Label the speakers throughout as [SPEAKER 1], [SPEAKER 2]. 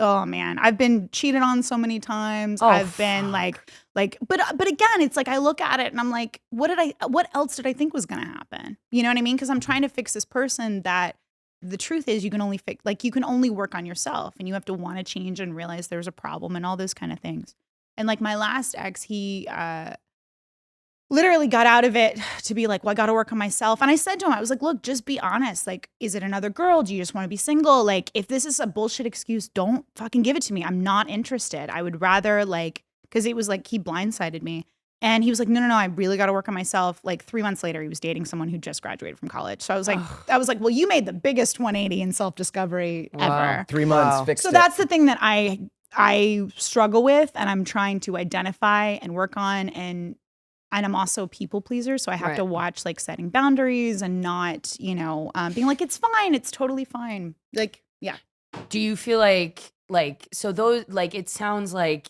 [SPEAKER 1] oh man, I've been cheated on so many times. I've been but again, it's like I look at it and I'm like, what else did I think was going to happen? You know what I mean? Because I'm trying to fix this person that the truth is you can only you can only work on yourself, and you have to want to change and realize there's a problem and all those kind of things. And like my last ex, he literally got out of it to be like, well, I got to work on myself. And I said to him, I was like, look, just be honest. Like, is it another girl? Do you just want to be single? Like, if this is a bullshit excuse, don't fucking give it to me. I'm not interested. I would rather because it was like he blindsided me. And he was like, no, I really got to work on myself. Like 3 months later, he was dating someone who just graduated from college. So I was like, well, you made the biggest 180 in self-discovery ever.
[SPEAKER 2] 3 months, fixed it.
[SPEAKER 1] So that's the thing that I struggle with, and I'm trying to identify and work on, and I'm also a people pleaser, so I have to watch like setting boundaries and not, being like, it's fine, it's totally fine. Like, yeah.
[SPEAKER 3] Do you feel like so those, like, it sounds like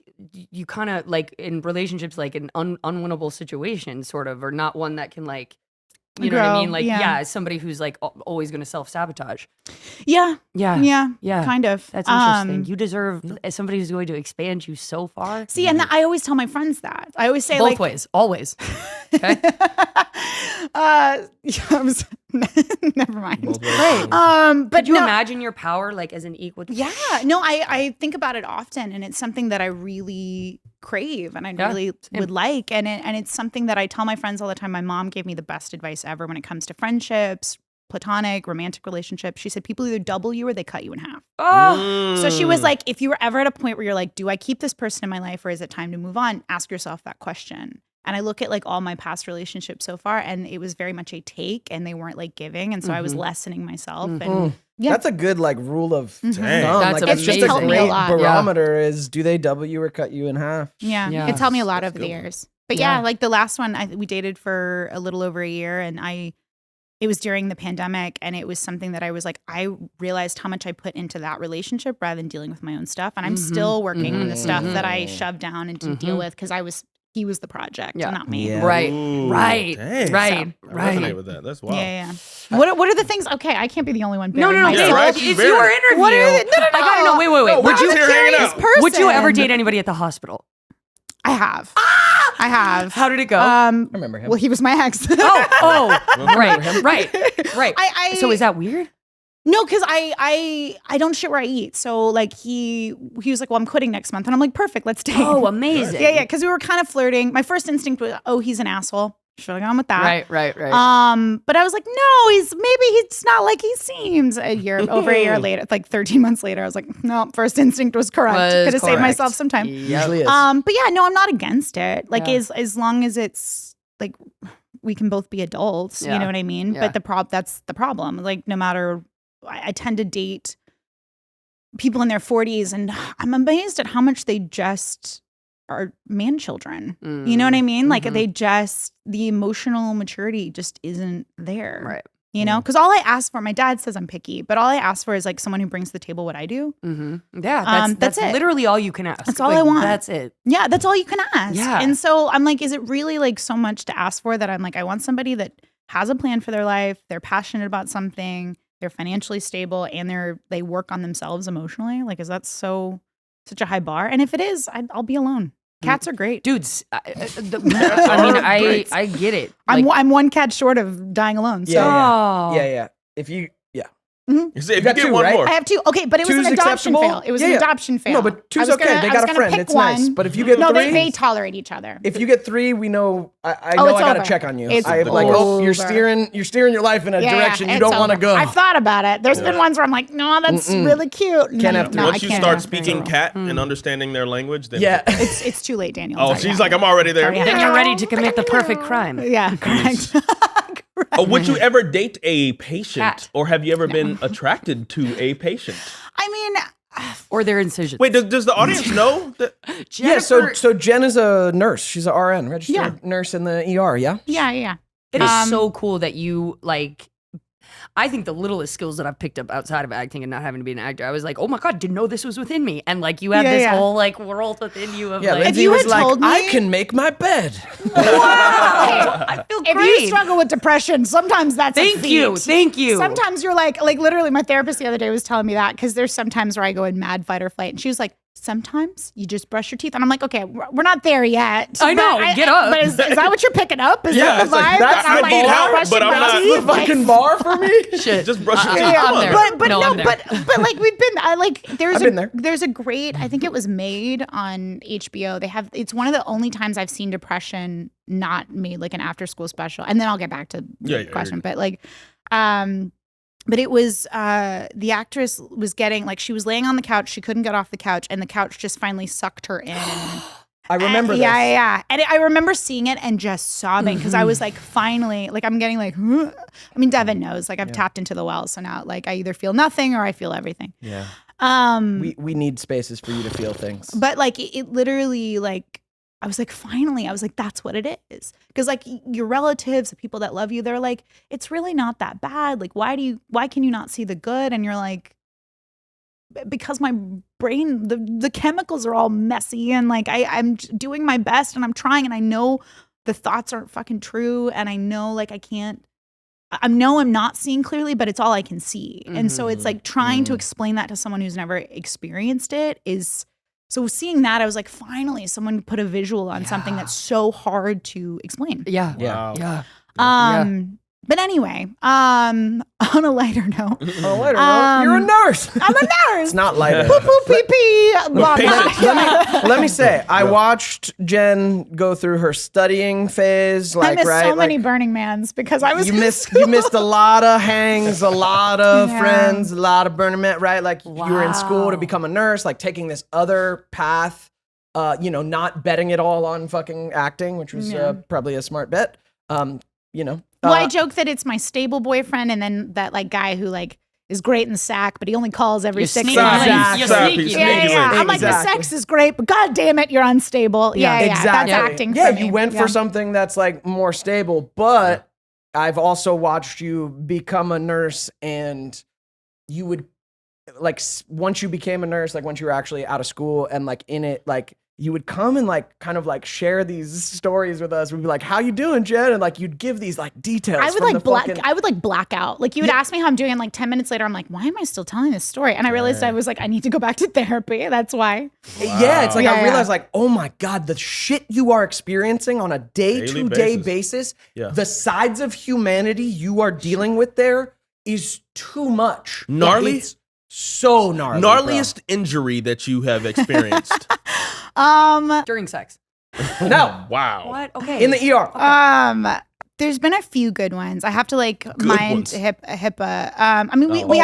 [SPEAKER 3] you kind of like in relationships, like an unwinnable situation sort of, or not one that can like, you know what I mean? Like, yeah, somebody who's like always going to self-sabotage.
[SPEAKER 1] Yeah, kind of.
[SPEAKER 3] That's interesting. You deserve somebody who's going to expand you so far.
[SPEAKER 1] See, and I always tell my friends that. I always say
[SPEAKER 3] both ways, always. Okay.
[SPEAKER 1] Never mind.
[SPEAKER 3] Right.
[SPEAKER 1] But
[SPEAKER 3] could you imagine your power like as an equal?
[SPEAKER 1] Yeah. No, I think about it often, and it's something that I really crave and I really would like. And it's something that I tell my friends all the time. My mom gave me the best advice ever when it comes to friendships, platonic, romantic relationships. She said, people either double you or they cut you in half. So she was like, if you were ever at a point where you're like, do I keep this person in my life or is it time to move on? Ask yourself that question. And I look at like all my past relationships so far, and it was very much a take, and they weren't like giving. And so I was lessening myself. And
[SPEAKER 2] that's a good like rule of thumb.
[SPEAKER 3] That's
[SPEAKER 2] like, just a great barometer is, do they double you or cut you in half?
[SPEAKER 1] Yeah. It's helped me a lot over the years. But like the last one, we dated for a little over a year, and it was during the pandemic, and it was something that I was like, I realized how much I put into that relationship rather than dealing with my own stuff. And I'm still working on the stuff that I shoved down and didn't deal with because he was the project, not me.
[SPEAKER 2] Yeah.
[SPEAKER 3] Right.
[SPEAKER 4] Ooh,
[SPEAKER 3] right.
[SPEAKER 4] Dang.
[SPEAKER 3] Right.
[SPEAKER 4] I resonate with that. That's wild.
[SPEAKER 1] Yeah. What are the things? Okay, I can't be the only one.
[SPEAKER 3] No.
[SPEAKER 4] Yeah, right?
[SPEAKER 3] It's your interview.
[SPEAKER 1] What are the, no.
[SPEAKER 3] I gotta know. Wait.
[SPEAKER 4] Would you hanging out?
[SPEAKER 3] Would you ever date anybody at the hospital?
[SPEAKER 1] I have. I have.
[SPEAKER 3] How did it go?
[SPEAKER 2] I remember him.
[SPEAKER 1] Well, he was my ex.
[SPEAKER 3] Right. So is that weird?
[SPEAKER 1] No, because I don't shit where I eat. So like he was like, well, I'm quitting next month, and I'm like, perfect, let's date.
[SPEAKER 3] Oh, amazing.
[SPEAKER 1] Yeah. Because we were kind of flirting. My first instinct was, oh, he's an asshole. Should have gone with that.
[SPEAKER 3] Right.
[SPEAKER 1] But I was like, no, he's not like he seems. Over a year later, like 13 months later, I was like, no, first instinct was correct. Could have saved myself some time.
[SPEAKER 2] Usually is.
[SPEAKER 1] But yeah, no, I'm not against it. Like as long as it's like we can both be adults, you know what I mean?
[SPEAKER 3] Yeah.
[SPEAKER 1] But that's the problem. Like no matter, I tend to date people in their 40s, and I'm amazed at how much they just are man-children. You know what I mean? Like the emotional maturity just isn't there.
[SPEAKER 3] Right.
[SPEAKER 1] You know? Because all I ask for, my dad says I'm picky, but all I ask for is like someone who brings to the table what I do.
[SPEAKER 3] Yeah, that's it. Literally all you can ask.
[SPEAKER 1] That's all I want.
[SPEAKER 3] That's it.
[SPEAKER 1] Yeah, that's all you can ask.
[SPEAKER 3] Yeah. And
[SPEAKER 1] so I'm like, is it really like so much to ask for that I'm like, I want somebody that has a plan for their life, they're passionate about something, they're financially stable, and they work on themselves emotionally? Like, is that such a high bar? And if it is, I'll be alone. Cats are great.
[SPEAKER 3] Dudes, I get it.
[SPEAKER 1] Like, I'm one cat short of dying alone. So.
[SPEAKER 2] Yeah. If you
[SPEAKER 4] You say if you
[SPEAKER 2] got
[SPEAKER 4] get
[SPEAKER 2] two,
[SPEAKER 4] one
[SPEAKER 2] right?
[SPEAKER 4] more.
[SPEAKER 1] I have two. Okay, but it was
[SPEAKER 2] Two's
[SPEAKER 1] an adoption
[SPEAKER 2] acceptable?
[SPEAKER 1] fail. It was an adoption fail.
[SPEAKER 2] No, but two's okay. They got a friend. It's nice. But if you get
[SPEAKER 1] no,
[SPEAKER 2] three,
[SPEAKER 1] they tolerate each other.
[SPEAKER 2] If you get three, we know. I know
[SPEAKER 1] it's
[SPEAKER 2] I gotta
[SPEAKER 1] over.
[SPEAKER 2] check on you.
[SPEAKER 1] It's
[SPEAKER 2] I'm like, you're steering your life in a direction you don't want to go.
[SPEAKER 1] I've thought about it. There's been ones where I'm like, no, that's really cute.
[SPEAKER 2] Can't have three.
[SPEAKER 4] Once you start speaking cat and understanding their language, then
[SPEAKER 1] it's too late, Daniel.
[SPEAKER 4] Oh, she's like, I'm already there.
[SPEAKER 3] Then you're ready to commit the perfect crime.
[SPEAKER 1] Yeah, correct.
[SPEAKER 4] Oh, would you ever date a patient, or have you ever been attracted to a patient?
[SPEAKER 1] I mean,
[SPEAKER 3] or their incisions.
[SPEAKER 4] Wait, does the audience know that?
[SPEAKER 2] Yeah, so Jen is a nurse. She's an RN, registered nurse in the ER. Yeah.
[SPEAKER 1] Yeah.
[SPEAKER 3] It is so cool that you like I think the littlest skills that I've picked up outside of acting and not having to be an actor, I was like, oh my God, didn't know this was within me. And like you had this whole like world within you of like.
[SPEAKER 2] If you was like, I can make my bed.
[SPEAKER 3] Wow. I feel great.
[SPEAKER 1] If you struggle with depression, sometimes that's a feat.
[SPEAKER 3] Thank you.
[SPEAKER 1] Sometimes you're like literally my therapist the other day was telling me that because there's sometimes where I go in mad fight or flight. And she was like, sometimes you just brush your teeth. And I'm like, okay, we're not there yet.
[SPEAKER 3] I know, get up.
[SPEAKER 1] But is that what you're picking up? Is that the vibe?
[SPEAKER 4] Like, that's
[SPEAKER 1] I'm
[SPEAKER 4] the
[SPEAKER 1] like,
[SPEAKER 4] help, but I'm not
[SPEAKER 2] the fucking bar for me.
[SPEAKER 3] Shit.
[SPEAKER 4] Just brush your teeth.
[SPEAKER 3] I'm there.
[SPEAKER 1] But like we've been,
[SPEAKER 2] there.
[SPEAKER 1] there's a great, I think it was made on HBO. It's one of the only times I've seen depression not made like an after school special. And then I'll get back to the question. But like, but it was the actress was getting like she was laying on the couch. She couldn't get off the couch, and the couch just finally sucked her in.
[SPEAKER 2] I remember this.
[SPEAKER 1] Yeah. And I remember seeing it and just sobbing because I was like, finally, like I'm getting like, I mean, Devin knows, like I've tapped into the well, so now like I either feel nothing or I feel everything.
[SPEAKER 2] Yeah. We need spaces for you to feel things.
[SPEAKER 1] But like it literally like. I was like, finally, I was like, that's what it is. Because like your relatives, the people that love you, they're like, it's really not that bad. Like, why can you not see the good? And you're like, because my brain, the chemicals are all messy and like I'm doing my best and I'm trying and I know the thoughts aren't fucking true. And I know like I'm not seeing clearly, but it's all I can see. And so it's like trying to explain that to someone who's never experienced it is. So seeing that, I was like, finally, someone put a visual on something that's so hard to explain.
[SPEAKER 3] Yeah.
[SPEAKER 4] Wow.
[SPEAKER 3] Yeah.
[SPEAKER 1] But anyway, on a lighter note.
[SPEAKER 2] You're a nurse.
[SPEAKER 1] I'm a nurse.
[SPEAKER 2] It's not lighter.
[SPEAKER 1] Poo poo pee pee. Blah, blah.
[SPEAKER 2] Let me say, I watched Jen go through her studying phase. Like,
[SPEAKER 1] I missed
[SPEAKER 2] right?
[SPEAKER 1] so many Burning Mans because I was.
[SPEAKER 2] You missed a lot of hangs, a lot of friends, a lot of Burning Man. Right? Like you were in school to become a nurse, like taking this other path. Not betting it all on fucking acting, which was probably a smart bet.
[SPEAKER 1] Well, I joke that it's my stable boyfriend, and then that like guy who like is great in the sack, but he only calls every 6 months. I'm like, the sex is great, but god damn it, you're unstable. Exactly. That's acting.
[SPEAKER 2] Yeah,
[SPEAKER 1] for me.
[SPEAKER 2] you went for something that's like more stable, but I've also watched you become a nurse, and you would like once you became a nurse, like once you were actually out of school and like in it, like. You would come and like kind of like share these stories with us. We'd be like, "How you doing, Jen?" And like you'd give these like details.
[SPEAKER 1] I would like black out. Like you would ask me how I'm doing, and like 10 minutes later, I'm like, "Why am I still telling this story?" And I realized I was like, I need to go back to therapy. That's why.
[SPEAKER 2] Wow. Yeah, it's like I realized like, oh my god, the shit you are experiencing on a day-to-day basis, the sides of humanity you are dealing with there is too much.
[SPEAKER 4] Gnarly.
[SPEAKER 2] It's so gnarly.
[SPEAKER 4] Gnarliest injury that you have experienced.
[SPEAKER 3] During sex.
[SPEAKER 2] No.
[SPEAKER 4] Wow.
[SPEAKER 3] What? Okay.
[SPEAKER 2] In the ER.
[SPEAKER 3] Okay.
[SPEAKER 1] There's been a few good ones. I have to like mind HIPAA. I mean, we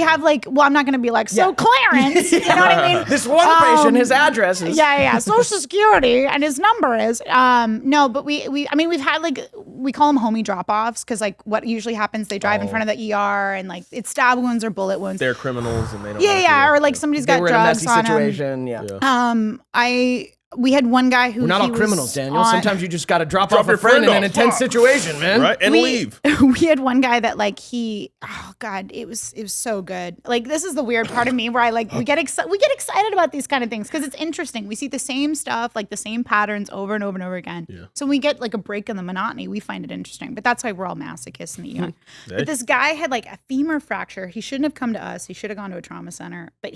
[SPEAKER 1] have like, well, I'm not going to be like, Clarence, you know what I mean?
[SPEAKER 2] This one patient, his address is.
[SPEAKER 1] Yeah. Social Security and his number is. No, but we've had like, we call them homie drop-offs because like what usually happens, they drive in front of the ER and like it's stab wounds or bullet wounds.
[SPEAKER 4] They're criminals and they don't.
[SPEAKER 1] Or like somebody's got drugs on them.
[SPEAKER 2] Yeah.
[SPEAKER 1] We had one guy who
[SPEAKER 2] we're not all criminals, Daniel. Sometimes you just got to drop off a friend in an intense situation, man.
[SPEAKER 4] Right, and leave.
[SPEAKER 1] We had one guy that like it was so good. Like this is the weird part of me where I like we get excited about these kind of things because it's interesting. We see the same stuff, like the same patterns over and over and over again. Yeah. So when we get like a break in the monotony, we find it interesting. But that's why we're all masochists in the ER. But this guy had like a femur fracture. He shouldn't have come to us. He should have gone to a trauma center. But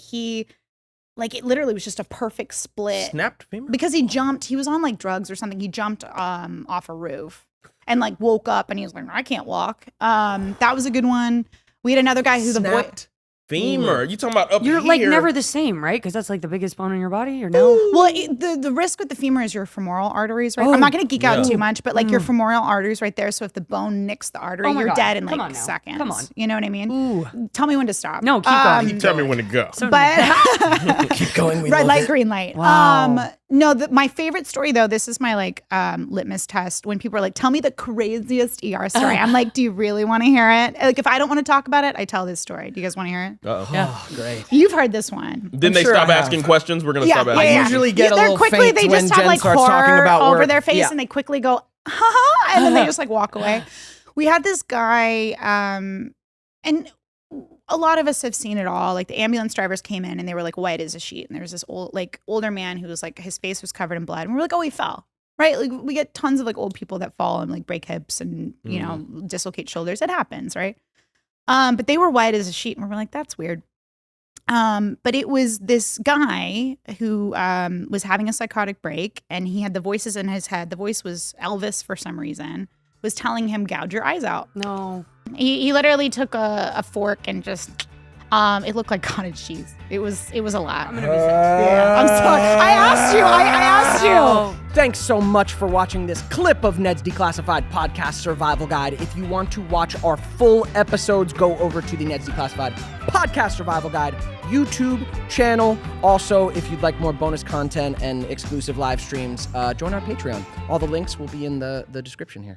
[SPEAKER 1] like it literally was just a perfect split.
[SPEAKER 4] Snapped femur?
[SPEAKER 1] Because he jumped, he was on like drugs or something. He jumped off a roof and like woke up and he was like, I can't walk. That was a good one. We had another guy who
[SPEAKER 2] snapped
[SPEAKER 4] femur. You talking about up
[SPEAKER 3] You're
[SPEAKER 4] here?
[SPEAKER 3] like never the same, right? Because that's like the biggest bone in your body, or no?
[SPEAKER 1] Well, the risk with the femur is your femoral arteries, right? I'm not going to geek out too much, but like your femoral arteries right there. So if the bone nicks the artery, you're dead in like seconds. Come on. You know what I mean?
[SPEAKER 3] Ooh.
[SPEAKER 1] Tell me when to stop.
[SPEAKER 3] No, keep going.
[SPEAKER 4] You tell me when to go.
[SPEAKER 1] But
[SPEAKER 2] keep going.
[SPEAKER 1] Red light, green light.
[SPEAKER 3] Wow.
[SPEAKER 1] No, my favorite story though, this is my like litmus test when people are like, tell me the craziest ER story. I'm like, do you really want to hear it? Like if I don't want to talk about it, I tell this story. Do you guys want to hear it?
[SPEAKER 4] Uh-oh.
[SPEAKER 3] Yeah.
[SPEAKER 2] Great.
[SPEAKER 1] You've heard this one.
[SPEAKER 4] Then they stop asking questions. We're gonna stop asking.
[SPEAKER 2] I usually get a little faint
[SPEAKER 1] they
[SPEAKER 2] when
[SPEAKER 1] just have
[SPEAKER 2] Jen
[SPEAKER 1] like
[SPEAKER 2] starts talking
[SPEAKER 1] horror
[SPEAKER 2] about
[SPEAKER 1] over
[SPEAKER 2] work.
[SPEAKER 1] their face and they quickly go, ha, and then they just like walk away. We had this guy, and a lot of us have seen it all. Like the ambulance drivers came in and they were like white as a sheet. And there was this older man who was like, his face was covered in blood. And we're like, oh, he fell. Right? Like we get tons of like old people that fall and like break hips and, you know, dislocate shoulders. It happens, right? But they were white as a sheet. And we're like, that's weird. But it was this guy who was having a psychotic break and he had the voices in his head. The voice was Elvis for some reason, was telling him, gouge your eyes out.
[SPEAKER 3] No.
[SPEAKER 1] He literally took a fork and just, it looked like cottage cheese. It was a lot.
[SPEAKER 3] I'm gonna be sick.
[SPEAKER 1] Yeah, I'm sorry. I asked you.
[SPEAKER 2] Thanks so much for watching this clip of Ned's Declassified podcast survival guide. If you want to watch our full episodes, go over to the Ned's Declassified podcast survival guide YouTube channel. Also, if you'd like more bonus content and exclusive live streams, join our Patreon. All the links will be in the description here.